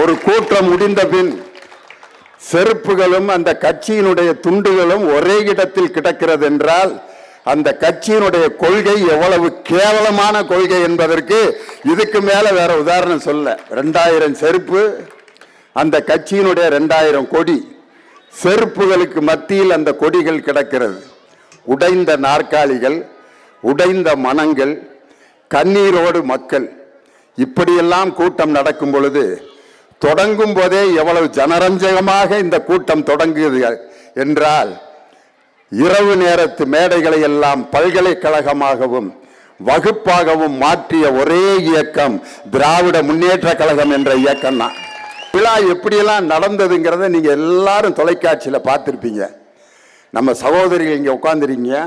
ஒரு கூட்டம் முடிந்த பின் செருப்புகளும் அந்த கட்சியினுடைய துண்டுகளும் ஒரே இடத்தில் கிடக்கிறது என்றால் அந்த கட்சியினுடைய கொள்கை எவ்வளவு கேவலமான கொள்கை என்பதற்கு இதுக்கு மேல வேற உதாரணம் சொல்ல. 2000 செருப்பு, அந்த கட்சியினுடைய 2000 கொடி, செருப்புகளுக்கு மத்தியில் அந்த கொடிகள் கிடக்கிறது. உடைந்த நாற்காலிகள், உடைந்த மனங்கள், கண்ணீரோடு மக்கள். இப்படியெல்லாம் கூட்டம் நடக்கும் பொழுது, தொடங்கும் போதே எவ்வளவு ஜனரஞ்சகமாக இந்த கூட்டம் தொடங்குகிறது என்றால், இரவு நேரத்து மேடைகளை எல்லாம் பல்கலைக்கழகமாகவும் வகுப்பாகவும் மாற்றிய ஒரே இயக்கம் திராவிட முன்னேற்ற கழகம் என்ற இயக்கம் தான். விழா எப்படியெல்லாம் நடந்ததுங்கிறத நீங்க எல்லாரும் தொலைக்காட்சியில் பார்த்துருப்பீங்க. நம்ம சகோதரிகள் இங்கே உட்காந்துருக்கீங்க,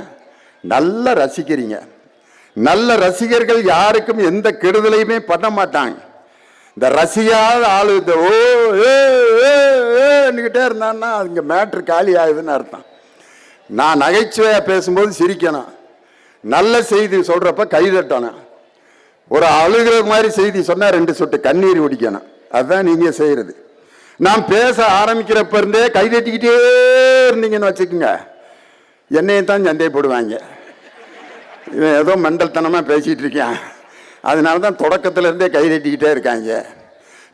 நல்ல ரசிக்கிறீங்க. நல்ல ரசிகர்கள் யாருக்கும் எந்த கெடுதலையுமே பண்ண மாட்டாங்க. இந்த ரசிகாத ஆளு இந்த ஓன்னுக்கிட்டே இருந்தான்னா அதுங்க மேட்ரு காலி ஆகுதுன்னு அர்த்தம். நான் நகைச்சுவையாக பேசும்போது சிரிக்கணும், நல்ல செய்தி சொல்கிறப்ப கைதட்டணும், ஒரு அழுகிற மாதிரி செய்தி சொன்னால் 2 சொட்டு கண்ணீர் குடிக்கணும். அதுதான் நீங்கள் செய்கிறது. நான் பேச ஆரம்பிக்கிறப்ப இருந்தே கைதட்டிக்கிட்டே இருந்தீங்கன்னு வச்சுக்கோங்க, என்னையும் தான் சந்தேகப்படுவாங்க. இவன் ஏதோ மண்டல்தனமாக பேசிகிட்டு இருக்கேன், அதனால தான் தொடக்கத்துல இருந்தே கைதட்டிக்கிட்டே இருக்காங்க.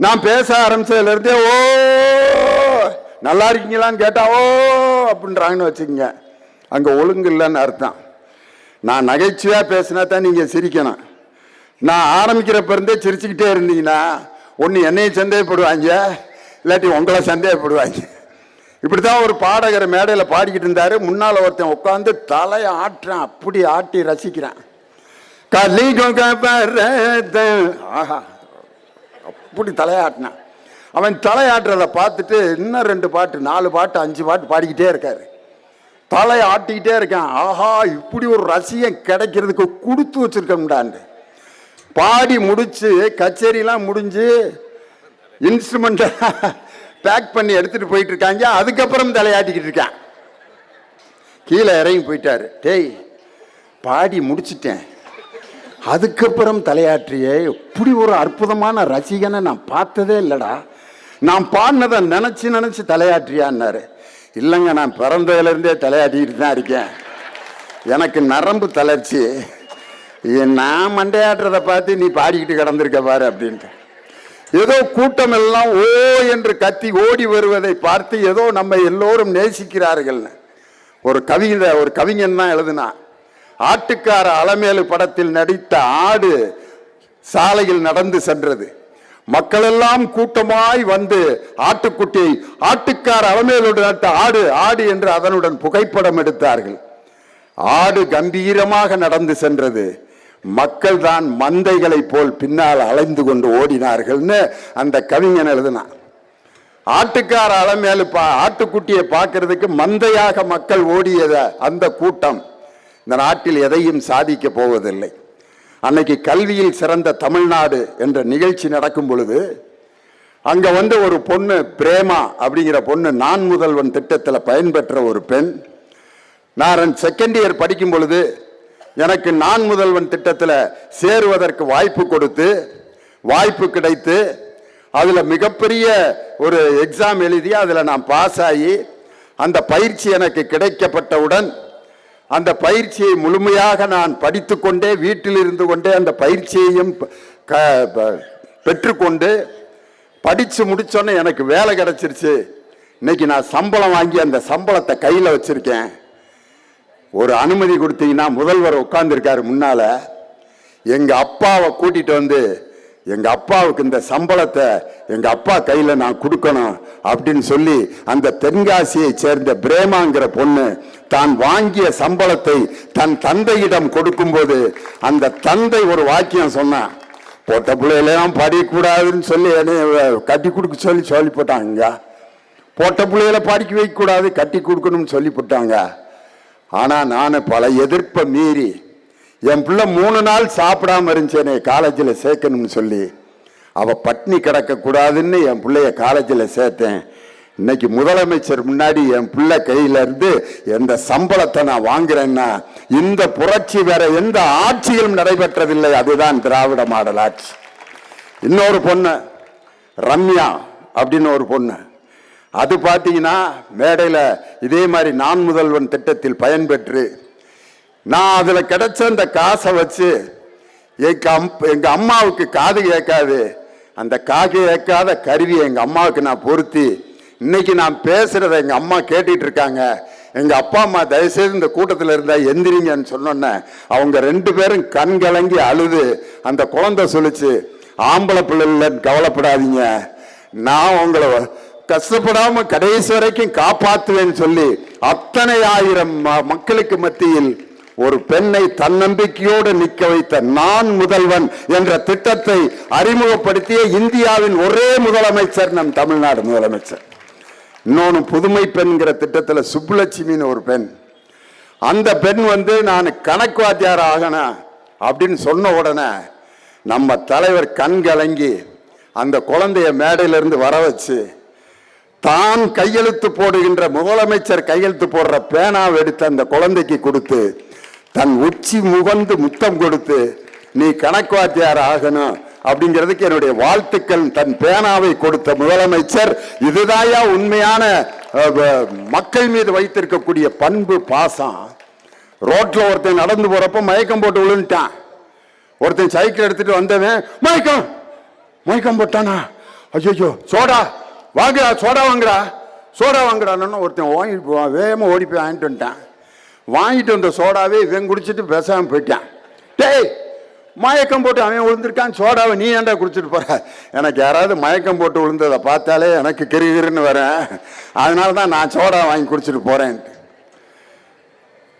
நான் பேச ஆரம்பிச்சதுலேருந்தே ஓ நல்லா இருக்கீங்களான்னு கேட்டா ஓ அப்படின்றாங்கன்னு வச்சுக்கோங்க, அங்கே ஒழுங்கு இல்லைன்னு அர்த்தம். நான் நகைச்சுவையாக பேசினா தான் நீங்கள் சிரிக்கணும். நான் ஆரம்பிக்கிறப்ப இருந்தே சிரிச்சுக்கிட்டே இருந்தீங்கன்னா ஒன்று என்னையை சந்தேகப்படுவாங்க, இல்லாட்டி உங்களை சந்தேகப்படுவாங்க. இப்படித்தான் ஒரு பாடகர் மேடையில் பாடிக்கிட்டு இருந்தாரு. முன்னால் ஒருத்தன் உட்காந்து தலையை ஆட்டுறான், அப்படி ஆட்டி ரசிக்கிறான். ஆஹா அப்படி தலையாட்டினான். அவன் தலையாட்டுறதை பார்த்துட்டு இன்னும் 2 பாட்டு 4 பாட்டு 5 பாட்டு பாடிக்கிட்டே இருக்காரு. தலையை ஆட்டிக்கிட்டே இருக்கான். ஆஹா இப்படி ஒரு ரசிகன் கிடைக்கிறதுக்கு கொடுத்து வச்சிருக்கோம்டான்னு பாடி முடிச்சு, கச்சேரிலாம் முடிஞ்சு இன்ஸ்ட்ருமெண்ட்டை பேக் பண்ணி எடுத்துட்டு போயிட்டு இருக்காங்க. அதுக்கப்புறம் தலையாட்டிக்கிட்டு இருக்கான். கீழே இறங்கி போயிட்டாரு. டேய் பாடி முடிச்சிட்டேன், அதுக்கப்புறம் தலையாற்றியே இப்படி ஒரு அற்புதமான ரசிகனை நான் பார்த்ததே இல்லைடா, நான் பாடினதை நினச்சி தலையாற்றியான்னாரு. இல்லைங்க, நான் பிறந்ததுலேருந்தே தலையாட்டிக்கிட்டு தான் இருக்கேன், எனக்கு நரம்பு தளர்ச்சி, நான் மண்டையாட்டுறதை பார்த்து நீ பாடிக்கிட்டு கிடந்திருக்க பாரு அப்படின்ட்டு. ஏதோ கூட்டம் எல்லாம் ஓ என்று கத்தி ஓடி வருவதை பார்த்து ஏதோ நம்ம எல்லோரும் நேசிக்கிறார்கள். ஒரு கவிஞன் தான் எழுதுனா, ஆட்டுக்கார அலமேலு படத்தில் நடித்த ஆடு சாலையில் நடந்து சென்றது. மக்கள் எல்லாம் கூட்டமாய் வந்து ஆட்டுக்குட்டியை ஆட்டுக்கார அலமேலுடன் நட்ட ஆடு ஆடு என்று அதனுடன் புகைப்படம் எடுத்தார்கள். ஆடு கம்பீரமாக நடந்து சென்றது, மக்கள் தான் மந்தைகளை போல் பின்னால் அலைந்து கொண்டு ஓடினார்கள்னு அந்த கவிஞன் எழுதினான். ஆட்டுக்கார அலமேலு ஆட்டுக்குட்டியை பார்க்கறதுக்கு மந்தையாக மக்கள் ஓடியத அந்த கூட்டம் இந்த நாட்டில் எதையும் சாதிக்க போவதில்லை. அன்னைக்கு கல்வியில் சிறந்த தமிழ்நாடு என்ற நிகழ்ச்சி நடக்கும் பொழுது அங்க வந்து ஒரு பொண்ணு பிரேமா அப்படிங்கிற பொண்ணு நான் முதல்வன் திட்டத்தில் பயன்பெற்ற ஒரு பெண். நான் 2nd இயர் படிக்கும் பொழுது எனக்கு நான் முதல்வன் திட்டத்தில் சேருவதற்கு வாய்ப்பு கிடைத்து அதில் மிகப்பெரிய ஒரு எக்ஸாம் எழுதி அதில் நான் பாஸ் ஆகி அந்த பயிற்சி எனக்கு கிடைக்கப்பட்டவுடன் அந்த பயிற்சியை முழுமையாக நான் படித்து கொண்டே வீட்டில் இருந்து கொண்டே அந்த பயிற்சியையும் பெற்றுக்கொண்டு படித்து முடிச்சோன்னே எனக்கு வேலை கிடைச்சிருச்சு. இன்னைக்கு நான் சம்பளம் வாங்கி அந்த சம்பளத்தை கையில் வச்சிருக்கேன். ஒரு அனுமதி கொடுத்தீங்கன்னா முதல்வர் உட்கார்ந்துருக்காரு முன்னால, எங்க அப்பாவை கூட்டிட்டு வந்து எங்க அப்பாவுக்கு இந்த சம்பளத்தை எங்க அப்பா கையில நான் கொடுக்கணும் அப்படின்னு சொல்லி அந்த தென்காசியை சேர்ந்த பிரேமாங்கிற பொண்ணு தான் வாங்கிய சம்பளத்தை தன் தந்தையிடம் கொடுக்கும் போது அந்த தந்தை ஒரு வாக்கியம் சொன்னான், போட்ட பிள்ளைகளெல்லாம் படிக்கக்கூடாதுன்னு சொல்லி கட்டி கொடுக்க சொல்லி போட்டாங்க. போட்ட பிள்ளைகளை படிக்க வைக்க கூடாது, கட்டி கொடுக்கணும்னு சொல்லி போட்டாங்க. ஆனா நான் பல எதிர்ப்பை மீறி என் பிள்ளை 3 நாள் சாப்பிடாம இருந்துச்சேனே காலேஜில் சேர்க்கணும்னு சொல்லி அவ பட்னி கிடக்க கூடாதுன்னு என் பிள்ளைய காலேஜில் சேர்த்தேன். இன்னைக்கு முதலமைச்சர் முன்னாடி என் பிள்ளை கையில இருந்து எந்த சம்பளத்தை நான் வாங்குறேன்னா இந்த புரட்சி வேற எந்த ஆட்சியிலும் நடைபெற்றதில்லை. அதுதான் திராவிட மாடல் ஆட்சி. இன்னொரு பொண்ணு ரம்யா அப்படின்னு ஒரு பொண்ணு. அது பார்த்தீங்கன்னா மேடையில் இதே மாதிரி நான் முதல்வன் திட்டத்தில் பயன்பெற்று நான் அதில் கிடைச்ச அந்த காசை வச்சு எங்க அம்மாவுக்கு காது கேட்காது, அந்த காது கேட்காத கருவியை எங்க அம்மாவுக்கு நான் பொருத்தி இன்னைக்கு நான் பேசுறத எங்க அம்மா கேட்டுட்டு இருக்காங்க. எங்க அப்பா அம்மா தயவுசெய்து இந்த கூட்டத்தில் இருந்தா எந்திரிங்கன்னு சொன்னோன்ன அவங்க 2 பேரும் கண் கலங்கி அழுது அந்த குழந்தை சொல்லிச்சு, ஆம்பளை பிள்ளைன்னு கவலைப்படாதீங்க, நான் உங்களை கஷ்டப்படாம கடைசி வரைக்கும் காப்பாற்றுவேன்னு சொல்லி அத்தனை ஆயிரம் மக்களுக்கு மத்தியில் ஒரு பெண்ணை தன்னம்பிக்கையோடு நிற்க வைத்த நான் முதல்வன் என்ற திட்டத்தை அறிமுகப்படுத்திய இந்தியாவின் ஒரே முதலமைச்சர் நம் தமிழ்நாடு முதலமைச்சர். இன்னொன்று புதுமை பெண்கிற திட்டத்தில் சுப்புலட்சுமின்னு ஒரு பெண். அந்த பெண் நான் கணக்கு வாத்தியார் ஆகணும் அப்படின்னு சொன்ன உடனே நம்ம தலைவர் கண் கலங்கி அந்த குழந்தைய மேடையிலிருந்து வர வச்சு தான் கையெழுத்து போடுகின்ற முதலமைச்சர் கையெழுத்து போடுற பேனாவை எடுத்து அந்த குழந்தைக்கு கொடுத்து தன் உச்சி முகந்து முத்தம் கொடுத்து நீ கணக்கு வாத்தியார் ஆகணும் அப்படிங்கிறதுக்கு என்னுடைய வாழ்த்துக்கள் தன் பேனாவை கொடுத்த முதலமைச்சர். இதுதாயா உண்மையான மக்கள் மீது வைத்திருக்கக்கூடிய பண்பு, பாசம். ரோட்ல ஒருத்தன் நடந்து போறப்ப மயக்கம் போட்டு விழுந்துட்டான். ஒருத்தன் சைக்கிள் எடுத்துட்டு வந்தவன் மயக்கம் போட்டானா, ஐயோ சோடா வாங்குறா, சோடா வாங்குறான்னு ஒருத்தன் வாங்கிட்டு போவான். வேகமாக ஓடி போய் வாங்கிட்டு வந்துட்டான். வாங்கிட்டு வந்த சோடாவே இவன் குடிச்சிட்டு பேசாமல் போயிட்டான். டேய், மயக்கம் போட்டு அவன் விழுந்திருக்கான், சோடாவை நீ ஏன்டா குடிச்சிட்டு போற? எனக்கு யாராவது மயக்கம் போட்டு விழுந்ததை பார்த்தாலே எனக்கு கிரிகிருன்னு வரேன், அதனால தான் நான் சோடா வாங்கி குடிச்சிட்டு போறேன்.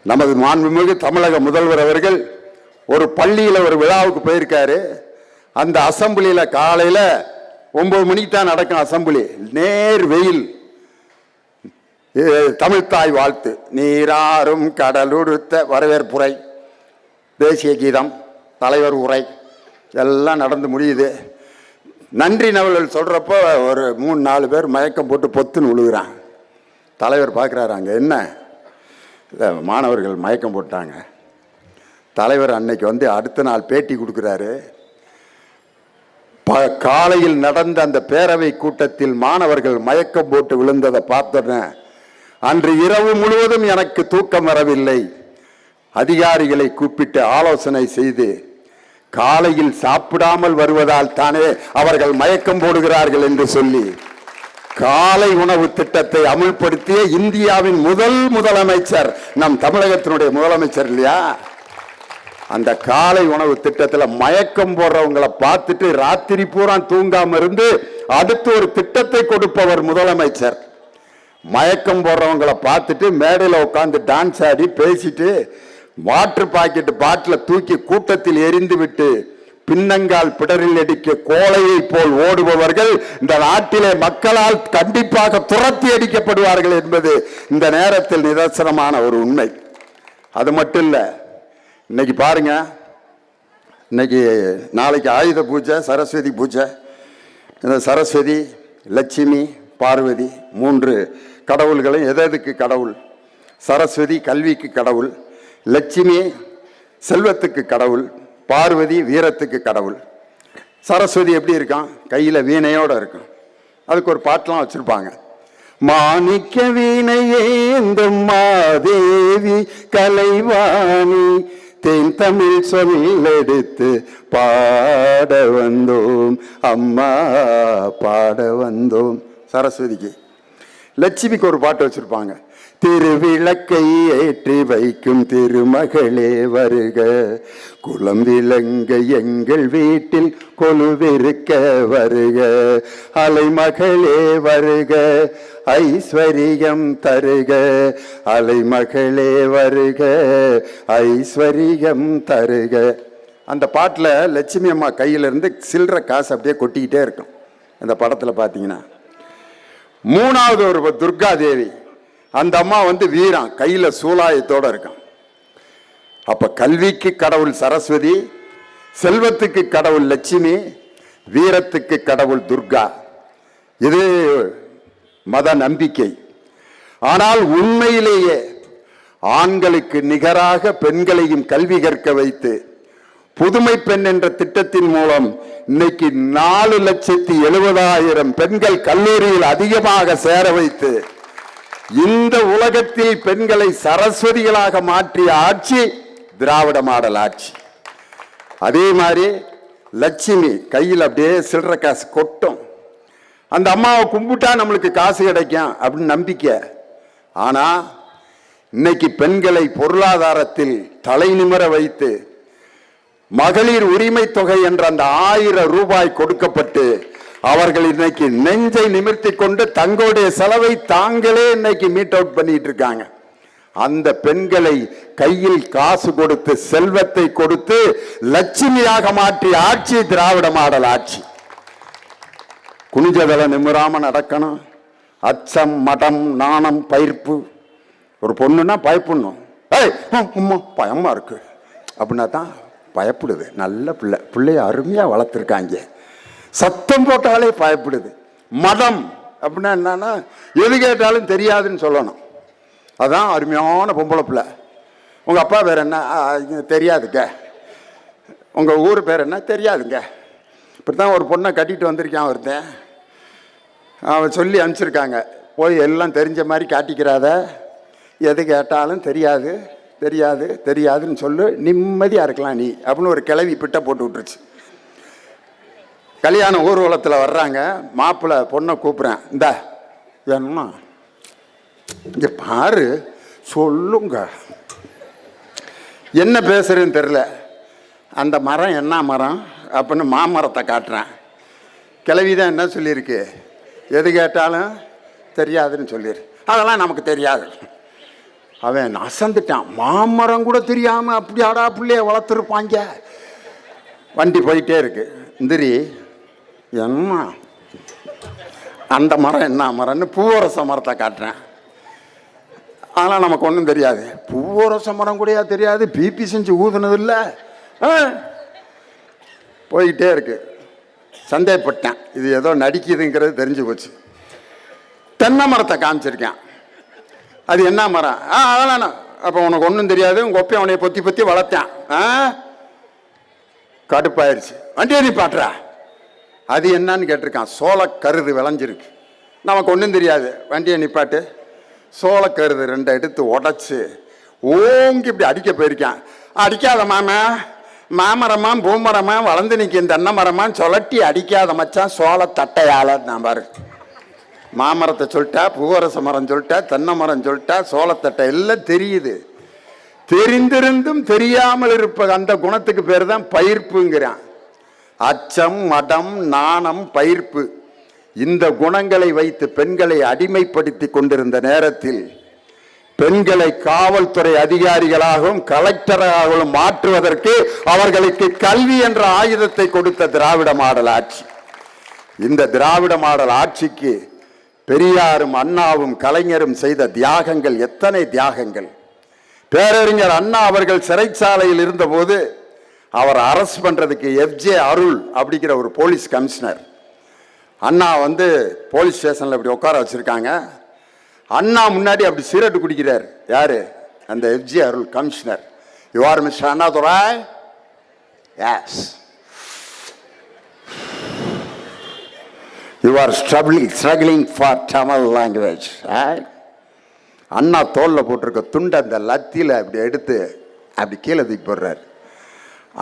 நமது மாண்புமிகு தமிழக முதல்வர் அவர்கள் ஒரு பள்ளியில் ஒரு விழாவுக்கு போயிருக்காரு. அந்த அசம்பிளியில் காலையில் 9 மணிக்கு தான் நடக்கும் அசம்பிளி. நேர் வெயில். தமிழ்த்தாய் வாழ்த்து, நீராறும் கடலுடுத்த வரவேற்புரை, தேசிய கீதம், தலைவர் உரை எல்லாம் நடந்து முடியுது. நன்றி நவல்கள் சொல்கிறப்போ ஒரு 3-4 பேர் மயக்கம் போட்டு பொத்துன்னு விழுகிறான். தலைவர் பார்க்குறாரு, அங்கே என்ன இல்லை மாணவர்கள் மயக்கம் போட்டாங்க. தலைவர் அன்னைக்கு அடுத்த நாள் பேட்டி கொடுக்குறாரு. காலையில் நடந்த அந்த பேரவை கூட்டத்தில் மாணவர்கள் மயக்கம் போட்டு விழுந்ததை பார்த்தோன்னே அன்று இரவு முழுவதும் எனக்கு தூக்கம் வரவில்லை. அதிகாரிகளை கூப்பிட்டு ஆலோசனை செய்து காலையில் சாப்பிடாமல் வருவதால் தானே அவர்கள் மயக்கம் போடுகிறார்கள் என்று சொல்லி காலை உணவு திட்டத்தை அமுல்படுத்திய இந்தியாவின் முதலமைச்சர் நம் தமிழகத்தினுடைய முதலமைச்சர் இல்லையா? அந்த காலை உணவு திட்டத்தில் மயக்கம் போடுறவங்களை பார்த்துட்டு ராத்திரி பூரா தூங்காம இருந்து அடுத்து ஒரு திட்டத்தை கொடுப்பவர் முதலமைச்சர். மயக்கம் போடுறவங்களை பார்த்துட்டு மேடையில் உட்காந்து டான்ஸ் ஆடி பேசிட்டு வாட்டர் பாக்கெட் பாட்டில் தூக்கி கூட்டத்தில் எரிந்து விட்டு பின்னங்கால் பிடரில் அடிக்க கோழையை போல் ஓடுபவர்கள் இந்த நாட்டிலே மக்களால் கண்டிப்பாக துரத்தி அடிக்கப்படுவார்கள் என்பது இந்த நேரத்தில் நிதர்சனமான ஒரு உண்மை. அது மட்டும் இல்லை, இன்னைக்கு பாருங்க, இன்னைக்கு நாளைக்கு ஆயுத பூஜை, சரஸ்வதி பூஜை. இந்த சரஸ்வதி, லட்சுமி, பார்வதி 3 கடவுள்களும் எதுக்கு கடவுள்? சரஸ்வதி கல்விக்கு கடவுள், லட்சுமி செல்வத்துக்கு கடவுள், பார்வதி வீரத்துக்கு கடவுள். சரஸ்வதி எப்படி இருக்கான்? கையில் வீணையோடு இருக்கும். அதுக்கு ஒரு பாட்டெலாம் வச்சுருப்பாங்க. மாணிக்க வீணையேந்தும் மாதேவி கலைவாணி தேன் தமிழ் சொல்லெடுத்து பாட வந்தோம் அம்மா பாட வந்தோம். சரஸ்வதிக்கு. லட்சுமிக்கு ஒரு பாட்டு வச்சிருப்பாங்க. திருவிளக்கை ஏற்றி வைக்கும் திருமகளே வருக, குலம் விளங்க எங்கள் வீட்டில் கொலுவிருக்க வருக, அலைமகளே வருக ஐஸ்வரியம் தருக, அலைமகளே வருக ஐஸ்வரியம் தருக. அந்த பாட்டில் லட்சுமி அம்மா கையிலிருந்து சில்லற காசு அப்படியே கொட்டிக்கிட்டே இருக்கும். அந்த படத்தில் பார்த்தீங்கன்னா 3வது ஒரு துர்கா தேவி, அந்த அம்மா வீரம், கையில் சூலாயத்தோடு இருக்கும். அப்ப கல்விக்கு கடவுள் சரஸ்வதி, செல்வத்துக்கு கடவுள் லட்சுமி, வீரத்துக்கு கடவுள் துர்கா. இது மத நம்பிக்கை. ஆனால் உண்மையிலேயே ஆண்களுக்கு நிகராக பெண்களையும் கல்வி கற்க வைத்து புதுமை பெண் என்ற திட்டத்தின் மூலம் இன்னைக்கு 4,70,000 பெண்கள் கல்லூரியில் அதிகமாக சேர வைத்து இந்த உலகத்தில் பெண்களை சரஸ்வதிகளாக மாற்றிய ஆட்சி திராவிட மாடல் ஆட்சி. அதே மாதிரி லட்சுமி கையில் அப்படியே சில்லற காசு கொட்டும். அந்த அம்மாவை கும்பிட்டா நம்மளுக்கு காசு கிடைக்கும் அப்படின்னு நம்பிக்கை. ஆனா இன்னைக்கு பெண்களை பொருளாதாரத்தில் தலை நிமிர வைத்து மகளிர் உரிமை தொகை என்ற அந்த 1000 ரூபாய் கொடுக்கப்பட்டு அவர்கள் இன்னைக்கு நெஞ்சை நிமிர்த்தி கொண்டு தங்களுடைய செலவை தாங்களே இன்னைக்கு மீட் அவுட் பண்ணிட்டு இருக்காங்க. அந்த பெண்களை கையில் காசு கொடுத்து செல்வத்தை கொடுத்து லட்சுமியாக மாற்றிய ஆட்சி திராவிட மாடல் ஆட்சி. குனிஞ்சதல நிமிராம நடக்கணும். அச்சம், மடம், நாணம், பயிர்ப்பு. ஒரு பொண்ணுன்னா பயப்படணும். பயமா இருக்கு அப்படின்னா தான் பயப்படுது. நல்ல பிள்ளைய அருமையா வளர்த்துருக்காங்க. சத்தம் போட்டாலே பயப்படுது. மதம் அப்படின்னா என்னன்னா எது கேட்டாலும் தெரியாதுன்னு சொல்லணும். அதான் அருமையான பொம்பளை பிள்ளை. உங்க அப்பா பேர் என்ன? தெரியாதுங்க. உங்க ஊர் பேர் என்ன? தெரியாதுங்க. இப்படித்தான் ஒரு பொண்ணை கட்டிட்டு வந்திருக்கான் ஒருத்தன். அவன் சொல்லி அனுப்பிச்சிருக்காங்க, போய் எல்லாம் தெரிஞ்ச மாதிரி காட்டிக்கிறாத, எது கேட்டாலும் தெரியாது தெரியாது தெரியாதுன்னு சொல்லு, நிம்மதியாக இருக்கலாம் நீ அப்படின்னு ஒரு கிளவி பிட்ட போட்டு விட்டுருச்சு. கல்யாண ஊர்வலத்தில் வர்றாங்க. மாப்பிள்ளை பொண்ணை கூப்பிட்றேன், இந்த வேணுமா இங்கே பாரு சொல்லுங்க. என்ன பேசுறேன்னு தெரில. அந்த மரம் என்ன மரம் அப்படின்னு மாமரத்தை காட்டுறேன். கிளவி தான் என்ன சொல்லியிருக்கு? எது கேட்டாலும் தெரியாதுன்னு சொல்லிடு. அதெல்லாம் நமக்கு தெரியாது. அவன் அசந்துட்டான். மாமரம் கூட தெரியாமல் அப்படி ஆடா பிள்ளைய வளர்த்துருப்பாங்க. வண்டி போயிட்டே இருக்கு. இந்திரி என்ன அந்த மரம் என்ன மரம்னு பூவரச மரத்தை காட்டுறேன். அதெல்லாம் நமக்கு ஒன்றும் தெரியாது. பூவரச மரம் கூடயா தெரியாது? பிபி செஞ்சு ஊதுனது இல்லை. போயிட்டே இருக்கு. சந்தேகப்பட்டேன், இது ஏதோ நடிக்குதுங்கிறது தெரிஞ்சு போச்சு. தென்னை மரத்தை காமிச்சிருக்கேன். அது என்ன மரம்? அதெல்லாம் அப்போ உனக்கு ஒன்றும் தெரியாது. உங்கள் ஒப்பை அவனைய பொத்தி பொத்தி வளர்த்தேன். கடுப்பாயிருச்சு. வண்டியை நீ பாட்டுறா. அது என்னன்னு கேட்டிருக்கான். சோளக்கருது விளைஞ்சிருக்கு. நமக்கு ஒன்றும் தெரியாது. வண்டியை நிப்பாட்டு. சோளக்கருது 2 எடுத்து உடச்சி ஓங்கி இப்படி அடிக்க போயிருக்கான். அடிக்காத மாமா, மாமரமா பூமரமா வளர்ந்து நிற்க தென்னை மரமான்னு சொல்லட்டி அடிக்காத மச்சான் சோள தட்டையால. நான் பாரு, மாமரத்தை சொல்லிட்டா, பூவரச மரம் சொல்லிட்டா, தென்னை மரம் சொல்லிட்டா, சோளத்தட்டை எல்லாம் தெரியுது. தெரிந்திருந்தும் தெரியாமல் இருப்பது அந்த குணத்துக்கு பேர் தான் பயிர்ப்புங்கிறான். அச்சம், மடம், நாணம், பயிர்ப்பு இந்த குணங்களை வைத்து பெண்களை அடிமைப்படுத்தி கொண்டிருந்த நேரத்தில் பெண்களை காவல்துறை அதிகாரிகளாகவும் கலெக்டராகவும் மாற்றுவதற்கு அவர்களுக்கு கல்வி என்ற ஆயுதத்தை கொடுத்த திராவிட மாடல் ஆட்சி. இந்த திராவிட மாடல் ஆட்சிக்கு பெரியாரும் அண்ணாவும் கலைஞரும் செய்த தியாகங்கள் எத்தனை தியாகங்கள். பேரறிஞர் அண்ணா அவர்கள் சிறைச்சாலையில் இருந்தபோது அவர் அரெஸ்ட் பண்றதுக்கு FJ அருள் அப்படிங்கிற ஒரு போலீஸ் கமிஷனர். அண்ணா போலீஸ் ஸ்டேஷன்ல இப்படி உட்கார வச்சிருக்காங்க. அண்ணா முன்னாடி அப்படி சிகரெட் குடிக்கிறார். யாரு? அந்த FJ Arul commissioner. You are mister Annadurai? Yes. You are struggling for Tamil language. அண்ணா தோல்ல போட்டிருக்க துண்டை அந்த லத்தியில் அப்படி எடுத்து அப்படி கீழே தூக்கி போடுறார்.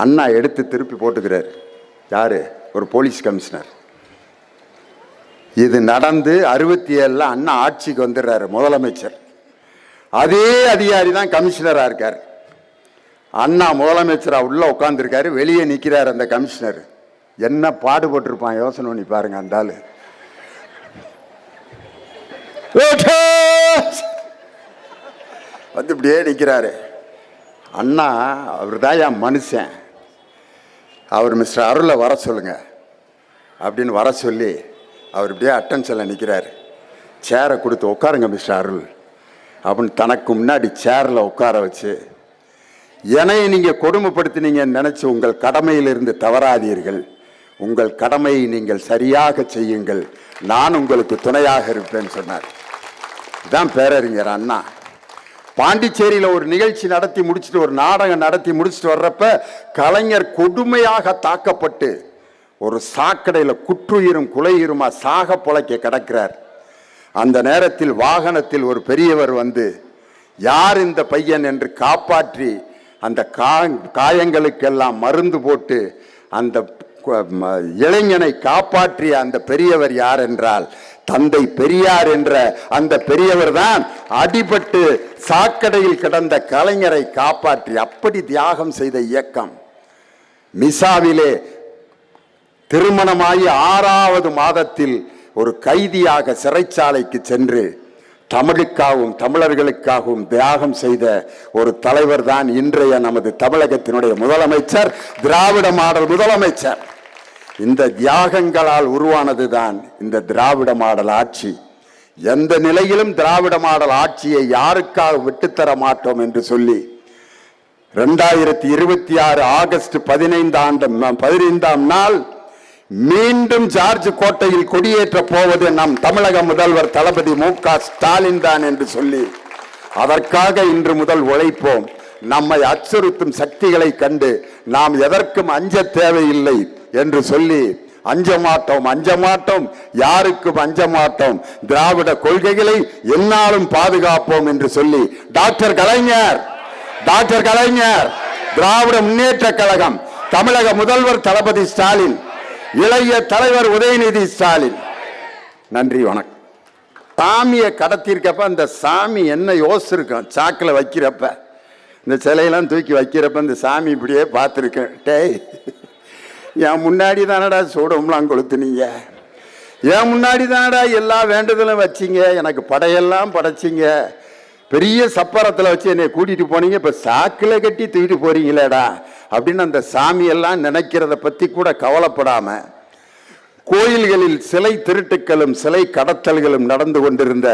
அண்ணா எடுத்து திருப்பி போட்டுக்கிறார். யாரு? ஒரு போலீஸ் கமிஷனர். இது நடந்து 67 அண்ணா ஆட்சிக்கு வந்துடுறாரு முதலமைச்சர். அதே அதிகாரி தான் கமிஷனரா இருக்கார். அண்ணா முதலமைச்சரா உள்ள உட்கார்ந்துருக்காரு. வெளியே நிற்கிறார் அந்த கமிஷனர். என்ன பாடுபட்டிருப்பான் யோசனை பண்ணி பாருங்க. அந்த ஆளு இப்படியே நிற்கிறாரு. அண்ணா அவர் தான் என் மனுஷன், அவர் மிஸ்டர் அருளை வர சொல்லுங்க அப்படின்னு வர சொல்லி அவர் இப்படியே அட்டென்ஷனில் நிற்கிறார். சேரை கொடுத்து உட்காருங்க மிஸ்டர் அருள் அப்படின்னு தனக்கு முன்னாடி சேரில் உட்கார வச்சு, என்னையை நீங்கள் கொடுமைப்படுத்தினீங்கன்னு நினச்சி உங்கள் கடமையிலிருந்து தவறாதீர்கள், உங்கள் கடமையை நீங்கள் சரியாக செய்யுங்கள், நான் உங்களுக்கு துணையாக இருப்பேன்னு சொன்னார். இதுதான் பேரறிஞர் அண்ணா. பாண்டிச்சேரியில் ஒரு நிகழ்ச்சி நடத்தி முடிச்சுட்டு, ஒரு நாடகம் நடத்தி முடிச்சுட்டு வர்றப்ப கலைஞர் கொடுமையாக தாக்கப்பட்டு ஒரு சாக்கடையில் குற்றுயிரும் குலையுருமா சாக பொழைக்க கிடக்கிறார். அந்த நேரத்தில் வாகனத்தில் ஒரு பெரியவர் வந்து யார் இந்த பையன் என்று காப்பாற்றி அந்த காயங்களுக்கெல்லாம் மருந்து போட்டு அந்த இளைஞனை காப்பாற்றிய அந்த பெரியவர் யார் என்றால் தந்தை பெரியார் என்ற அந்த பெரியவர் தான் அடிபட்டு சாக்கடையில் கிடந்த கலைஞரை காப்பாற்றி அப்படி தியாகம் செய்த இயக்கம். மிசாவிலே திருமணமாகி 6வது மாதத்தில் ஒரு கைதியாக சிறைச்சாலைக்கு சென்று தமிழுக்காகவும் தமிழர்களுக்காகவும் தியாகம் செய்த ஒரு தலைவர் தான் இன்றைய நமது தமிழகத்தினுடைய முதலமைச்சர், திராவிட மாடல் முதலமைச்சர். இந்த தியாகங்களால் உருவானதுதான் இந்த திராவிட மாடல் ஆட்சி. எந்த நிலையிலும் திராவிட மாடல் ஆட்சியை யாருக்காக விட்டுத்தர மாட்டோம் என்று சொல்லி 2026 ஆகஸ்ட் 15ஆம் நாள் மீண்டும் ஜார்ஜ் கோட்டையில் கொடியேற்ற போவது நம் தமிழக முதல்வர் தளபதி மு.க. ஸ்டாலின் தான் என்று சொல்லி அதற்காக இன்று முதல் உழைப்போம். நம்மை அச்சுறுத்தும் சக்திகளை கண்டு நாம் எதற்கும் அஞ்ச தேவையில்லை என்று சொல்லி அஞ்ச மாட்டோம், யாருக்கும் அஞ்ச மாட்டோம், திராவிட கொள்கைகளை எந்நாளும் பாதுகாப்போம் என்று சொல்லி டாக்டர் கலைஞர் திராவிட முன்னேற்ற கழகம், தமிழக முதல்வர் தளபதி ஸ்டாலின், இளைய தலைவர் உதயநிதி ஸ்டாலின். நன்றி, வணக்கம். சாமியை கடத்திருக்கப்ப அந்த சாமி என்ன யோசிச்சிருக்கோம், சாக்கில் வைக்கிறப்ப இந்த சிலையெல்லாம் தூக்கி வைக்கிறப்ப இந்த சாமி இப்படியே பார்த்துருக்கேன். டேய், என் முன்னாடி தானடா சூடம்லாம் கொளுத்துனீங்க, என் முன்னாடி தானடா எல்லா வேண்டுதலும் வச்சிங்க, எனக்கு படையெல்லாம் படைச்சிங்க, பெரிய சப்பரத்தில் வச்சு என்னை கூட்டிகிட்டு போனீங்க, இப்போ சாக்கில் கட்டி தூக்கிட்டு போறீங்களேடா அப்படின்னு அந்த சாமியெல்லாம் நினைக்கிறத பற்றி கூட கவலைப்படாமல் கோயில்களில் சிலை திருட்டுக்களும் சிலை கடத்தல்களும் நடந்து கொண்டிருந்த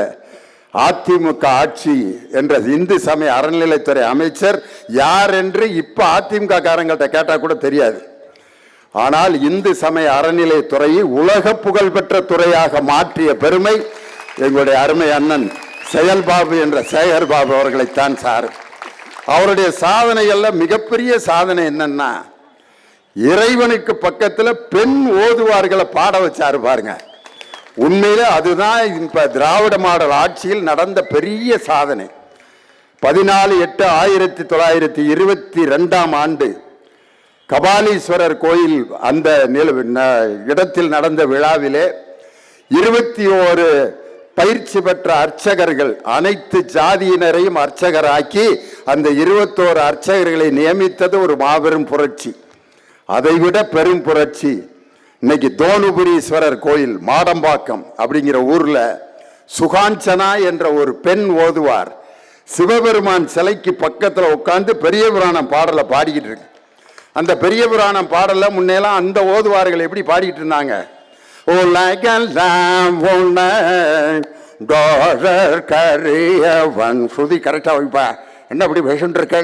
அதிமுக ஆட்சி என்ற இந்து சமய அறநிலைத்துறை அமைச்சர் யார் என்று இப்போ அதிமுக காரங்கள்ட்ட கேட்டால் கூட தெரியாது. ஆனால் இந்து சமய அறநிலைத்துறையை உலக புகழ்பெற்ற துறையாக மாற்றிய பெருமை எங்களுடைய அருமை அண்ணன் செயல்பாபு என்ற சேகர் பாபு அவர்களைத்தான் சார். அவருடைய சாதனைகள்ல மிகப்பெரிய சாதனை என்னன்னா, இறைவனுக்கு பக்கத்தில் பெண் ஓதுவார்களை பாட வச்சாரு பாருங்க. உண்மையிலே அதுதான் இப்ப திராவிட மாடல் ஆட்சியில் நடந்த பெரிய சாதனை. 14/8/1922 கபாலீஸ்வரர் கோயில் அந்த இடத்தில் நடந்த விழாவிலே 21 பயிற்சி பெற்ற அர்ச்சகர்கள், அனைத்து ஜாதியினரையும் அர்ச்சகராக்கி அந்த 21 அர்ச்சகர்களை நியமித்தது ஒரு மாபெரும் புரட்சி. அதைவிட பெரும் புரட்சி இன்னைக்கு தோணுபுரீஸ்வரர் கோயில் மாடம்பாக்கம் அப்படிங்கிற ஊர்ல சுகாஞ்சனா என்ற ஒரு பெண் ஓதுவார் சிவபெருமான் சிலைக்கு பக்கத்தில் உட்கார்ந்து பெரிய புராணம் பாடலை பாடிக்கிட்டு இருக்கு. அந்த பெரிய புராணம் பாடல முன்னெல்லாம் அந்த ஓதுவார்கள் எப்படி பாடிட்டு இருந்தாங்க, சுதி கரெக்டா வைப்பா, என்ன அப்படி பேசிட்டு இருக்க,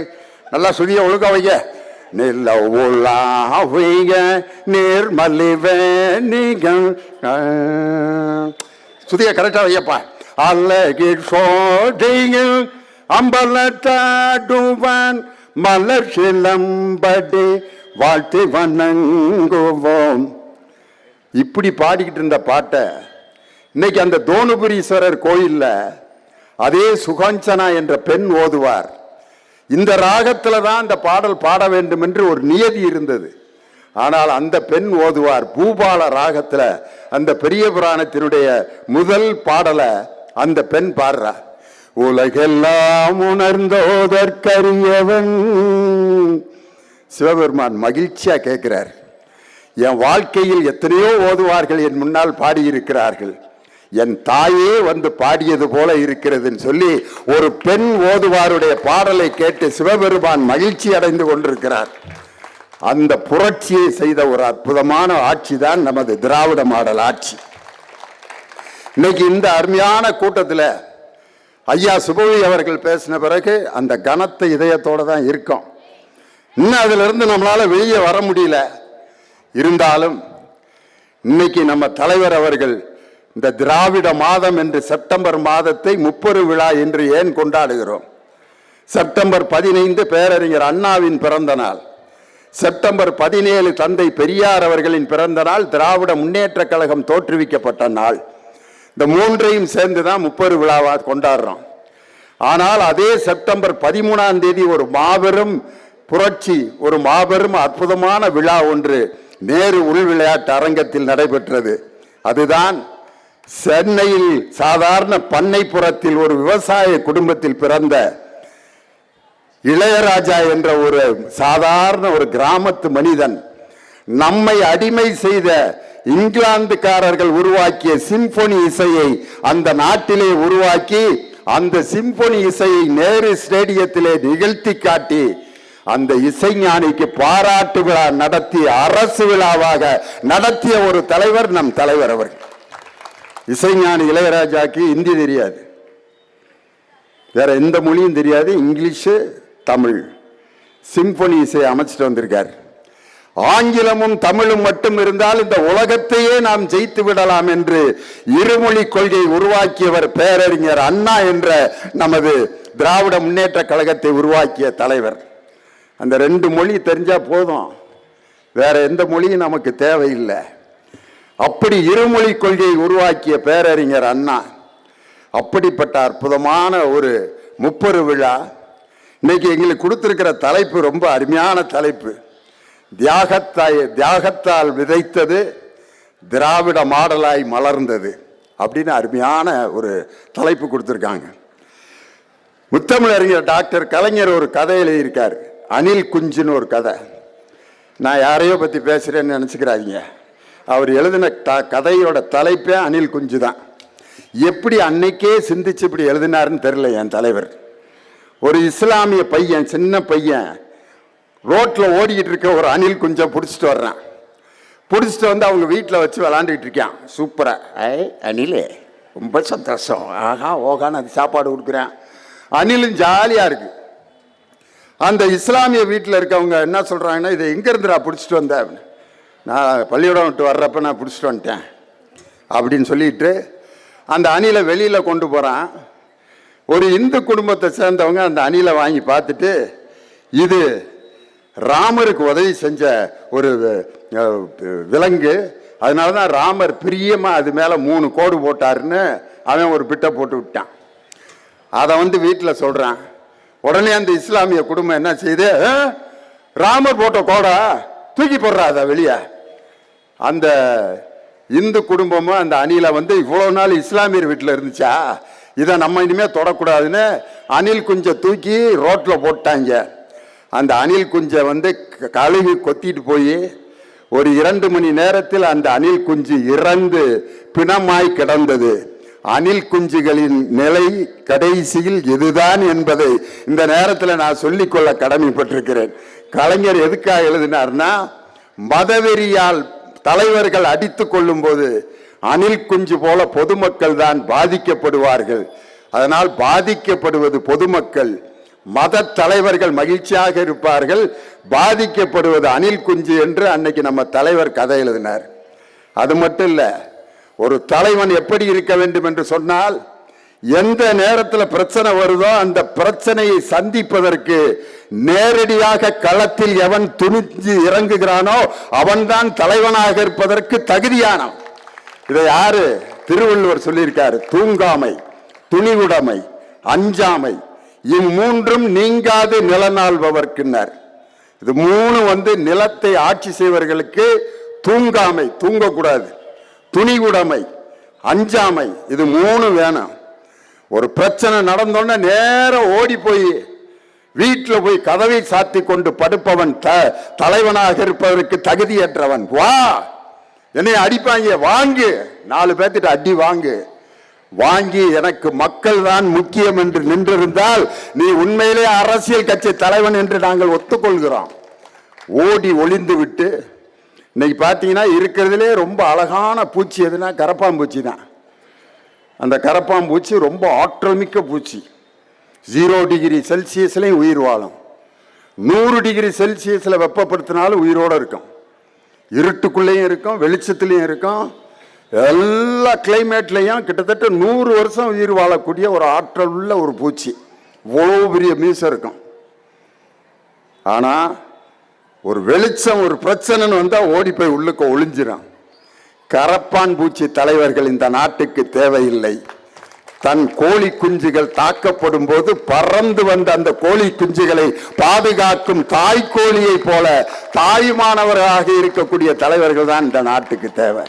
நல்லா சுதிய ஒழுங்க வைக்க, சுதிய கரெக்டா வையப்பா, அல்லகி சோதியில் அம்பலத்தாடுவான் மலர் சிலம்படி வாழ்த்து வணங்குவோம். இப்படி பாடிக்கிட்டு இருந்த பாட்டை இன்னைக்கு அந்த தோணுபுரீஸ்வரர் கோயில்ல அதே சுகாஞ்சனா என்ற பெண் ஓதுவார். இந்த ராகத்துல தான் அந்த பாடல் பாட வேண்டும் என்று ஒரு நியதி இருந்தது. ஆனால் அந்த பெண் ஓதுவார் பூபால ராகத்துல அந்த பெரிய புராணத்தினுடைய முதல் பாடலை அந்த பெண் பாடுறா. உலகெல்லாம் உணர்ந்தோதற்கரியவன். சிவபெருமான் மகிழ்ச்சியா கேட்கிறார், என் வாழ்க்கையில் எத்தனையோ ஓதுவார்கள் என் முன்னால் பாடியிருக்கிறார்கள், என் தாயே வந்து பாடியது போல இருக்கிறதுன்னு சொல்லி ஒரு பெண் ஓதுவாருடைய பாடலை கேட்டு சிவபெருமான் மகிழ்ச்சி அடைந்து கொண்டிருக்கிறார். அந்த புரட்சியை செய்த ஒரு அற்புதமான ஆட்சி தான் நமது திராவிட மாடல் ஆட்சி. இன்னைக்கு இந்த அருமையான கூட்டத்தில் ஐயா சுபவி அவர்கள் பேசின பிறகு அந்த கனத்த இதயத்தோடு தான் இருக்கோம். இன்னும் அதுல இருந்து நம்மளால வெளியே வர முடியல. இருந்தாலும் இன்னைக்கு நம்ம தலைவர் அவர்கள் இந்த திராவிட மாதம் என்று செப்டம்பர் மாதத்தை 30 விழா என்று ஏன் கொண்டாடுகிறோம்? செப்டம்பர் 15 பேரறிஞர் அண்ணாவின் பிறந்த நாள். செப்டம்பர் 17 தந்தை பெரியார் அவர்களின் பிறந்த நாள். திராவிட முன்னேற்ற கழகம் தோற்றுவிக்கப்பட்ட நாள். இந்த மூன்றையும் சேர்ந்துதான் 30 விழாவா கொண்டாடுறோம். ஆனால் அதே செப்டம்பர் 13 ஒரு மாபெரும் புரட்சி, ஒரு மாபெரும் அற்புதமான விழா ஒன்று நேரு உள் விளையாட்டு அரங்கத்தில் நடைபெற்றது. அதுதான் சென்னையில் சாதாரண பண்ணைப்புறத்தில் ஒரு விவசாய குடும்பத்தில் பிறந்த இளையராஜா என்ற ஒரு சாதாரண ஒரு கிராமத்து மனிதன் நம்மை அடிமை செய்த இங்கிலாந்துக்காரர்கள் உருவாக்கிய சிம்பொனி இசையை அந்த நாட்டிலே உருவாக்கி அந்த சிம்பொனி இசையை நேரு ஸ்டேடியத்திலே நிகழ்த்தி காட்டி அந்த இசைஞானிக்கு பாராட்டு விழா நடத்தி அரசு விழாவாக நடத்திய ஒரு தலைவர் நம் தலைவர் அவர்கள். இசைஞானி இளையராஜாக்கு இந்தி தெரியாது, வேற எந்த மொழியும் தெரியாது, இங்கிலீஷு தமிழ் சிம்பொனி இசையை அமைச்சிட்டு வந்திருக்கார். ஆங்கிலமும் தமிழும் மட்டும் இருந்தால் இந்த உலகத்தையே நாம் ஜெயித்து விடலாம் என்று இருமொழி கொள்கை உருவாக்கியவர் பேரறிஞர் அண்ணா என்ற நமது திராவிட முன்னேற்ற கழகத்தை உருவாக்கிய தலைவர். அந்த 2 மொழி தெரிஞ்சா போதும், வேற எந்த மொழியும் நமக்கு தேவையில்லை. அப்படி இருமொழி கொள்கையை உருவாக்கிய பேரறிஞர் அண்ணா. அப்படிப்பட்ட அற்புதமான ஒரு 30 விழா. இன்னைக்கு எங்களுக்கு கொடுத்திருக்கிற தலைப்பு ரொம்ப அருமையான தலைப்பு. தியாகத்தால் விதைத்தது திராவிட மாடலாய் மலர்ந்தது அப்படின்னு அருமையான ஒரு தலைப்பு கொடுத்திருக்காங்க. முத்தமிழறிஞர் டாக்டர் கலைஞர் ஒரு கதை எழுதியிருக்கார், அணில் குஞ்சுன்னு ஒரு கதை. நான் யாரையோ பற்றி பேசுகிறேன்னு நினச்சிக்கிறாங்க. அவர் எழுதின கதையோட தலைப்பே அணில் குஞ்சு தான். எப்படி அன்னைக்கே சிந்திச்சு இப்படி எழுதினாருன்னு தெரியல என் தலைவர். ஒரு இஸ்லாமிய பையன், சின்ன பையன், ரோட்டில் ஓடிக்கிட்டு இருக்க ஒரு அணில் குஞ்சை பிடிச்சிட்டு வர்றான். பிடிச்சிட்டு வந்து அவங்க வீட்டில் வச்சு விளாண்டுக்கிட்டு இருக்கான். சூப்பராக, அணிலே ரொம்ப சந்தோஷம், ஆஹா ஓகான்னு அது சாப்பாடு கொடுக்குறேன். அணிலும் ஜாலியாக இருக்கு. அந்த இஸ்லாமிய வீட்டில் இருக்கவங்க என்ன சொல்கிறாங்கன்னா, இதை எங்கேருந்துடா பிடிச்சிட்டு வந்தேன்? நான் பள்ளிக்கூடம் விட்டு வர்றப்ப நான் பிடிச்சிட்டு வந்துட்டேன் அப்படின்னு சொல்லிட்டு அந்த அணிலை வெளியில் கொண்டு போகிறான். ஒரு இந்து குடும்பத்தை சேர்ந்தவங்க அந்த அணிலை வாங்கி பார்த்துட்டு, இது ராமருக்கு உதவி செஞ்ச ஒரு விலங்கு, அதனால தான் ராமர் பிரியமாக அது மேலே 3 கோடு போட்டாருன்னு அவன் ஒரு பிட்டை போட்டு விட்டான். அதை வந்து வீட்டில் சொல்கிறான். உடனே அந்த இஸ்லாமிய குடும்பம் என்ன செய்யுது, ராமர் போட்ட கோடா தூக்கி போடுறா அதை வெளியே. அந்த இந்து குடும்பமும் அந்த அணிலை வந்து இவ்வளோ நாள் இஸ்லாமியர் வீட்டில் இருந்துச்சா, இதை நம்ம இனிமேல் தொடக்கூடாதுன்னு அணில் குஞ்சை தூக்கி ரோட்டில் போட்டாங்க. அந்த அணில் குஞ்சை வந்து கழுவி கொத்திட்டு போய் ஒரு 2 மணி நேரத்தில் அந்த அணில் குஞ்சு இறந்து பிணமாய் கிடந்தது. அணில் குஞ்சுகளின் நிலை கடைசியில் இதுதான் என்பதை இந்த நேரத்தில் நான் சொல்லிக்கொள்ள கடமைப்பட்டிருக்கிறேன். கலைஞர் எதுக்காக எழுதினார்னா, மதவெறியால் தலைவர்கள் அடித்து கொள்ளும் போது அணில் குஞ்சு போல பொதுமக்கள் தான் பாதிக்கப்படுவார்கள். அதனால் பாதிக்கப்படுவது பொதுமக்கள், மத தலைவர்கள் மகிழ்ச்சியாக இருப்பார்கள், பாதிக்கப்படுவது அணில் குஞ்சு என்று அன்னைக்கு நம்ம தலைவர் கதை எழுதினார். அது மட்டும் இல்லை, ஒரு தலைவன் எப்படி இருக்க வேண்டும் என்று சொன்னால், எந்த நேரத்தில் பிரச்சனை வருதோ அந்த பிரச்சனையை சந்திப்பதற்கு நேரடியாக களத்தில் எவன் துணிஞ்சு இறங்குகிறானோ அவன்தான் தலைவனாக இருப்பதற்கு தகுதியானவன். இதை யாரு? திருவள்ளுவர் சொல்லியிருக்காரு. தூங்காமை, துணிவுடைமை, அஞ்சாமை, இம்மூன்றும் நீங்காது நிலநாள்பவர்க்குன்னார். இது 3 வந்து நிலத்தை ஆட்சி செய்வர்களுக்கு தூங்காமை, தூங்கக்கூடாது, துணிவுடைமை, அஞ்சாமை, இது 3 வேணும். ஒரு பிரச்சனை நடந்தோன்னா நேரம் ஓடி போய் வீட்டில் போய் கதவை சாத்தி கொண்டு படுப்பவன் தலைவனாக இருப்பதற்கு தகுதியற்றவன். வா, என்னை அடிப்பாங்க, வாங்கு, 4 பேர்த்திட்ட அடி வாங்கி எனக்கு மக்கள் தான் முக்கியம் என்று நின்றிருந்தால் நீ உண்மையிலே அரசியல் கட்சி தலைவன் என்று நாங்கள் ஒத்துக்கொள்கிறோம். ஓடி ஒளிந்து விட்டு இன்னைக்கு பார்த்தீங்கன்னா இருக்கிறதுலே ரொம்ப அழகான பூச்சி எதுனா கரப்பாம்பூச்சி தான். அந்த கரப்பாம்பூச்சி ரொம்ப ஆற்றல் மிக்க பூச்சி. 0 டிகிரி செல்சியஸ்லையும் உயிர் வாழும், 100 டிகிரி செல்சியஸில் வெப்பப்படுத்தினாலும் உயிரோடு இருக்கும், இருட்டுக்குள்ளேயும் இருக்கும், வெளிச்சத்துலேயும் இருக்கும், எல்லா கிளைமேட்லையும் கிட்டத்தட்ட 100 வருஷம் உயிர் வாழக்கூடிய ஒரு ஆற்றல் உள்ள ஒரு பூச்சி இவ்வளோ பெரிய மீசை இருக்கும். ஆனா ஒரு வெளிச்சம், ஒரு பிரச்சனைன்னு வந்தா ஓடி போய் உள்ளுக்க ஒளிஞ்சிடும். கரப்பான் பூச்சி தலைவர்கள் இந்த நாட்டுக்கு தேவையில்லை. தன் கோழி குஞ்சுகள் தாக்கப்படும் போது பறந்து வந்த அந்த கோழி குஞ்சுகளை பாதுகாக்கும் தாய்க்கோழியை போல தாய்மானவர்களாக இருக்கக்கூடிய தலைவர்கள் தான் இந்த நாட்டுக்கு தேவை.